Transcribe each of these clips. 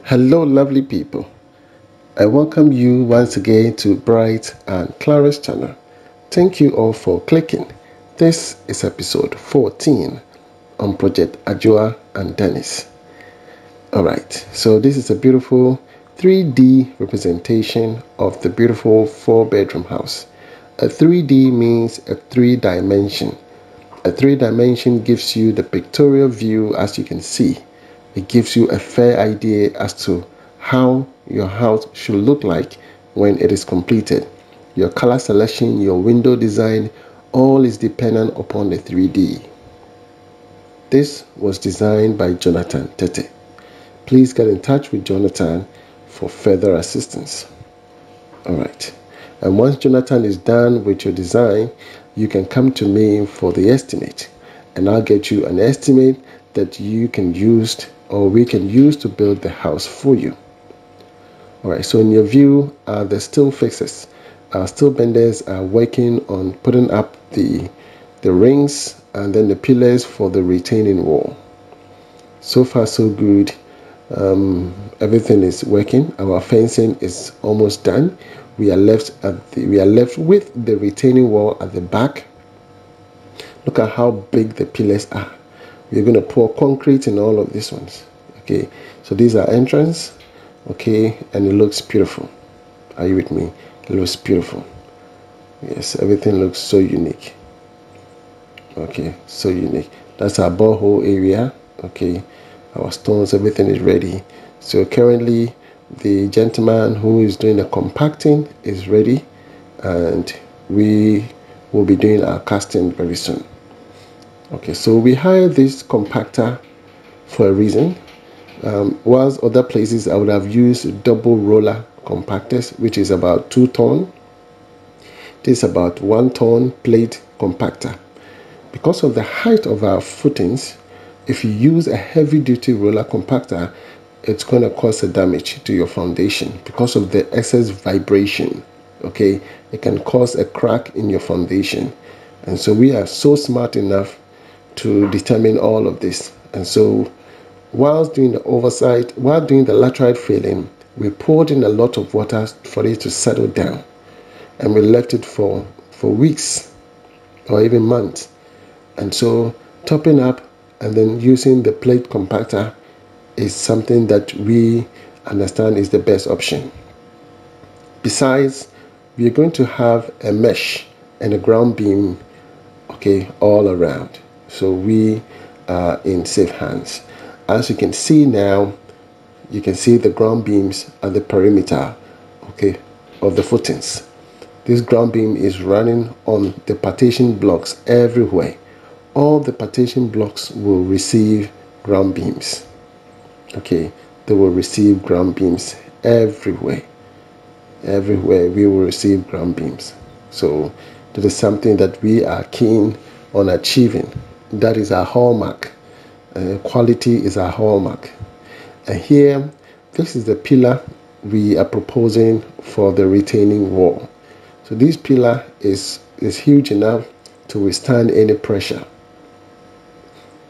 Hello lovely people, I welcome you once again to Bright and Clara's channel. Thank you all for clicking. This is episode 14 on Project Adjoa and Dennis. Alright, so this is a beautiful 3D representation of the beautiful 4-bedroom house. A 3D means a 3-dimension. A 3-dimension gives you the pictorial view, as you can see. It gives you a fair idea as to how your house should look like when it is completed. Your color selection, your window design, all is dependent upon the 3D. This was designed by Jonathan Tete. Please get in touch with Jonathan for further assistance. Alright, and once Jonathan is done with your design, you can come to me for the estimate, and I'll get you an estimate that you can use or we can use to build the house for you. Alright, so in your view are the steel fixers. Our steel benders are working on putting up the rings and then the pillars for the retaining wall. So far so good. Everything is working. Our fencing is almost done. We are left with the retaining wall at the back. Look at how big the pillars are. We're going to pour concrete in all of these ones. Okay, so these are entrance. Okay, and it looks beautiful. Are you with me? It looks beautiful. Yes, everything looks so unique. Okay, so unique. That's our borehole area. Okay, our stones, everything is ready. So currently the gentleman who is doing the compacting is ready, and we will be doing our casting very soon. Okay, so we hired this compactor for a reason. Whilst other places I would have used double roller compactors, which is about 2 ton. This is about 1 ton plate compactor. Because of the height of our footings, if you use a heavy duty roller compactor, it's going to cause a damage to your foundation because of the excess vibration. Okay, it can cause a crack in your foundation, and so we are so smart enough to determine all of this. And so whilst doing the oversight, while doing the laterite filling, we poured in a lot of water for it to settle down, and we left it for weeks or even months. And so topping up and then using the plate compactor is something that we understand is the best option. Besides, we are going to have a mesh and a ground beam, okay, all around. So we are in safe hands. As you can see now, you can see the ground beams at the perimeter, okay, of the footings. This ground beam is running on the partition blocks everywhere. All the partition blocks will receive ground beams. Okay, they will receive ground beams everywhere. Everywhere we will receive ground beams. So that is something that we are keen on achieving. That is our hallmark. Quality is our hallmark. And here, this is the pillar we are proposing for the retaining wall. So this pillar is huge enough to withstand any pressure.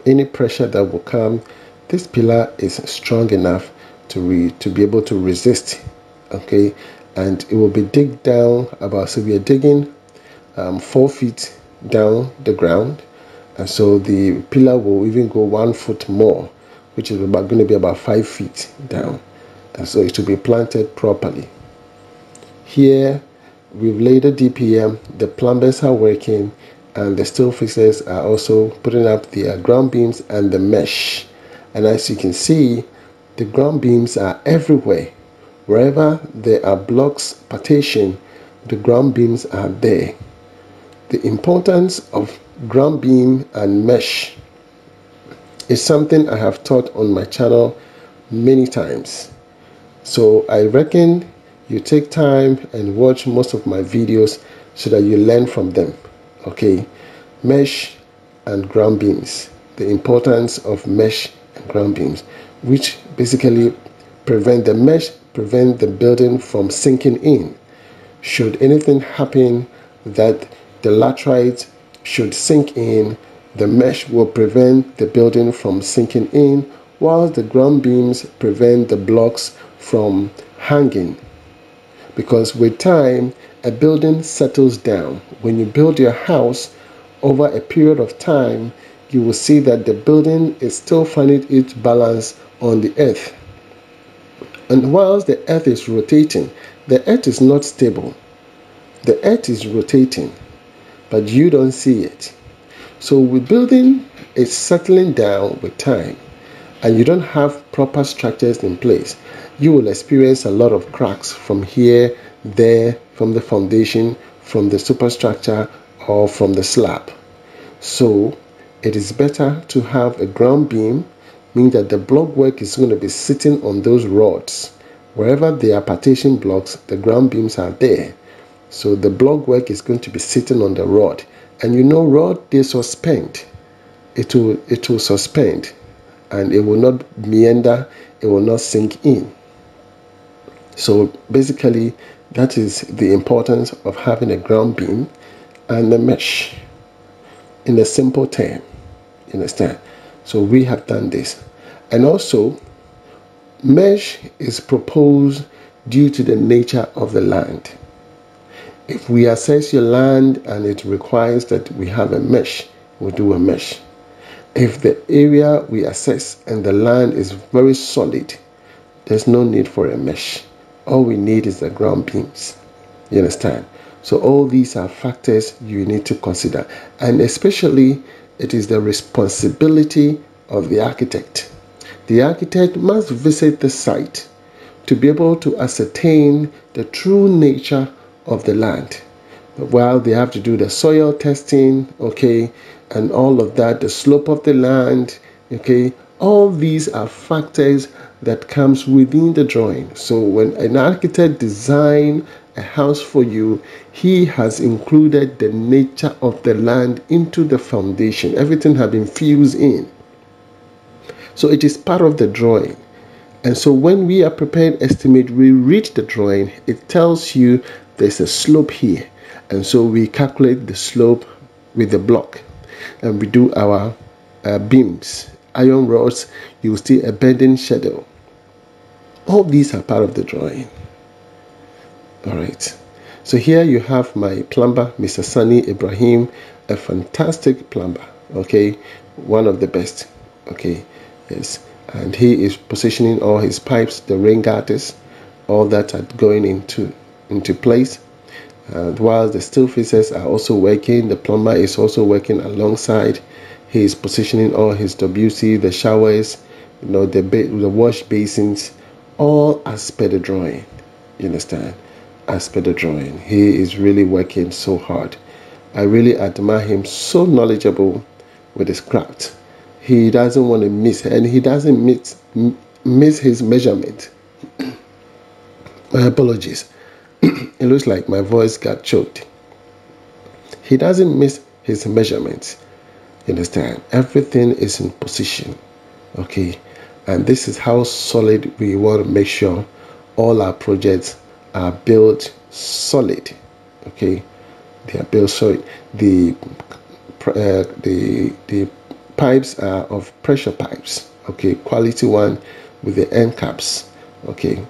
Any pressure that will come, this pillar is strong enough to be able to resist. Okay, and it will be digged down about, so we are digging 4 feet down the ground, and so the pillar will even go 1 foot more, which is going to be about 5 feet down, and so it should be planted properly. Here we've laid a DPM, the plumbers are working, and the steel fixers are also putting up the ground beams and the mesh. And as you can see, the ground beams are everywhere. Wherever there are blocks partition, the ground beams are there. The importance of ground beam and mesh is something I have taught on my channel many times. So I reckon you take time and watch most of my videos so that you learn from them. Okay, mesh and ground beams, the importance of mesh and ground beams, which basically prevent the building from sinking in. Should anything happen that the laterite should sink in, the mesh will prevent the building from sinking in whilst the ground beams prevent the blocks from hanging. Because with time, a building settles down. When you build your house, over a period of time, you will see that the building is still finding its balance on the earth. And whilst the earth is rotating, the earth is not stable. The earth is rotating, but you don't see it. So with building, it's settling down with time, and you don't have proper structures in place. You will experience a lot of cracks from here, there, from the foundation, from the superstructure, or from the slab. So it is better to have a ground beam, meaning that the block work is going to be sitting on those rods. Wherever there are partition blocks, the ground beams are there. So the block work is going to be sitting on the rod. And you know, rod, they suspend. It will suspend, and it will not meander, it will not sink in. So basically, that is the importance of having a ground beam and a mesh in a simple term. You understand? So we have done this. And also, mesh is proposed due to the nature of the land. If we assess your land and it requires that we have a mesh, we'll do a mesh. If the area we assess and the land is very solid, there's no need for a mesh. All we need is the ground beams. You understand? So all these are factors you need to consider. And especially, it is the responsibility of the architect. The architect must visit the site to be able to ascertain the true nature of the land. While they have to do the soil testing, okay, and all of that, the slope of the land, okay, all these are factors that comes within the drawing. So when an architect designs a house for you, he has included the nature of the land into the foundation. Everything has been fused in. So it is part of the drawing. And so when we are preparing estimate, we read the drawing, it tells you there's a slope here. And so we calculate the slope with the block. And we do our beams, iron rods, you will see a bending schedule. All these are part of the drawing. All right. So here you have my plumber, Mr. Sani Ibrahim, a fantastic plumber. Okay, one of the best. Okay, yes. And he is positioning all his pipes, the rain gutters, all that are going into place. And while the steel fixers are also working, the plumber is also working alongside. He is positioning all his WC, the showers, you know, the wash basins, all as per the drawing. You understand? As per the drawing. He is really working so hard. I really admire him, so knowledgeable with his craft. He doesn't want to miss, and he doesn't miss his measurement. My apologies. It looks like my voice got choked. He doesn't miss his measurements. You understand? Everything is in position. Okay. And this is how solid we want to make sure all our projects are built solid. Okay. They are built solid. The pipes are of pressure pipes. Okay. Quality one with the end caps. Okay.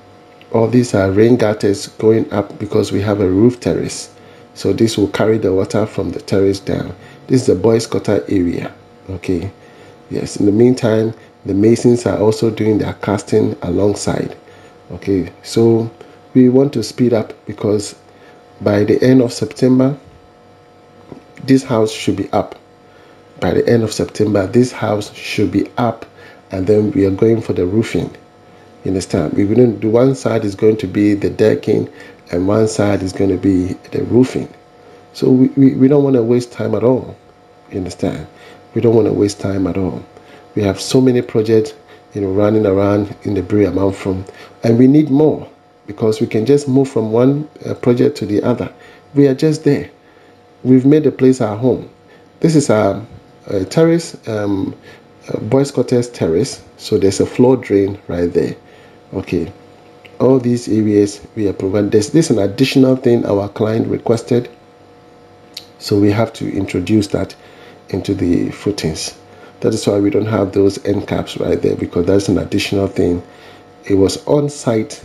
All these are rain gutters going up because we have a roof terrace. So this will carry the water from the terrace down. This is the boys' quarter area. Okay. Yes. In the meantime, the masons are also doing their casting alongside. Okay. So we want to speed up because by the end of September, this house should be up. By the end of September, this house should be up, and then we are going for the roofing. You understand? We're going to do one side is going to be the decking, and one side is going to be the roofing. So we don't want to waste time at all. You understand? We don't want to waste time at all. We have so many projects, you know, running around in the Bria Mountain, and we need more because we can just move from one project to the other. We are just there. We've made the place our home. This is our terrace, boys' quarters terrace. So there's a floor drain right there. Okay, all these areas we are providing. This is an additional thing our client requested, so we have to introduce that into the footings. That is why we don't have those end caps right there, because that's an additional thing. It was on-site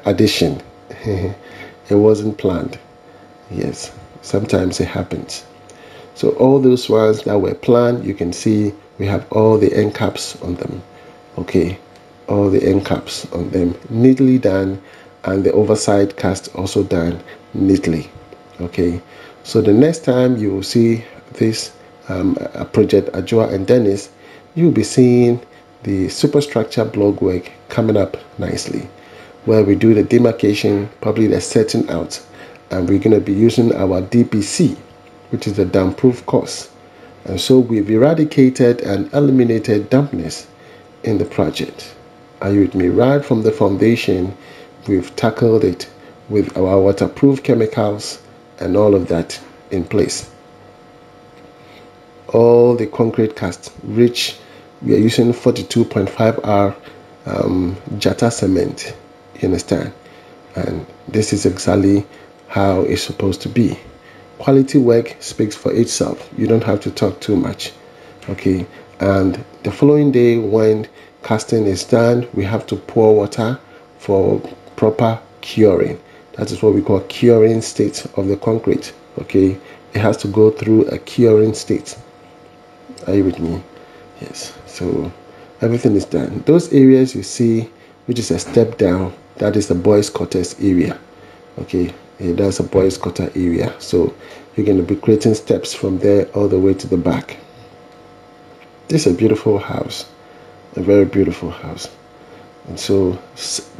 addition. It wasn't planned. Yes, sometimes it happens. So all those ones that were planned, you can see we have all the end caps on them. Okay, all the end caps on them, neatly done, and the oversight cast also done neatly. Okay, so the next time you will see this project Adjoa and Dennis, you'll be seeing the superstructure block work coming up nicely, where we do the demarcation, probably the setting out, and we're going to be using our DPC, which is the damp proof course. And so we've eradicated and eliminated dampness in the project. Are you with me? Right from the foundation, we've tackled it with our waterproof chemicals and all of that in place. All the concrete cast, which we are using 42.5R Jata cement, you understand? And this is exactly how it's supposed to be. Quality work speaks for itself. You don't have to talk too much. Okay, and the following day when casting is done, we have to pour water for proper curing. That is what we call curing state of the concrete. Okay, it has to go through a curing state. Are you with me? Yes. So everything is done. Those areas you see, which is a step down, that is the boys' quarters area. Okay, that's a boys' quarter area. So you're going to be creating steps from there all the way to the back. This is a beautiful house, a very beautiful house. And so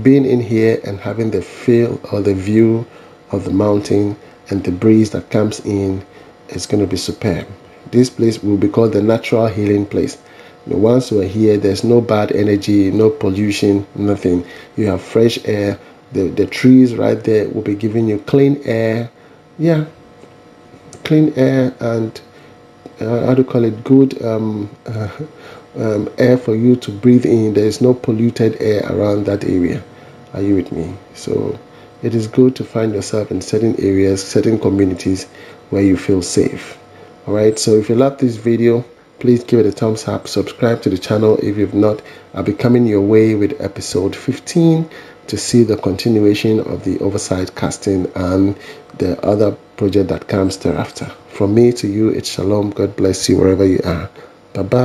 being in here and having the feel or the view of the mountain and the breeze that comes in is going to be superb. This place will be called the natural healing place. Once we're here, there's no bad energy, no pollution, nothing. You have fresh air. The trees right there will be giving you clean air. Yeah, clean air, and how do you call it, good air for you to breathe in. There is no polluted air around that area. Are you with me? So it is good to find yourself in certain areas, certain communities where you feel safe. All right, so if you love this video, please give it a thumbs up, subscribe to the channel if you've not. I'll be coming your way with episode 15 to see the continuation of the Oversite casting and the other project that comes thereafter. From me to you, it's shalom. God bless you wherever you are. Bye bye.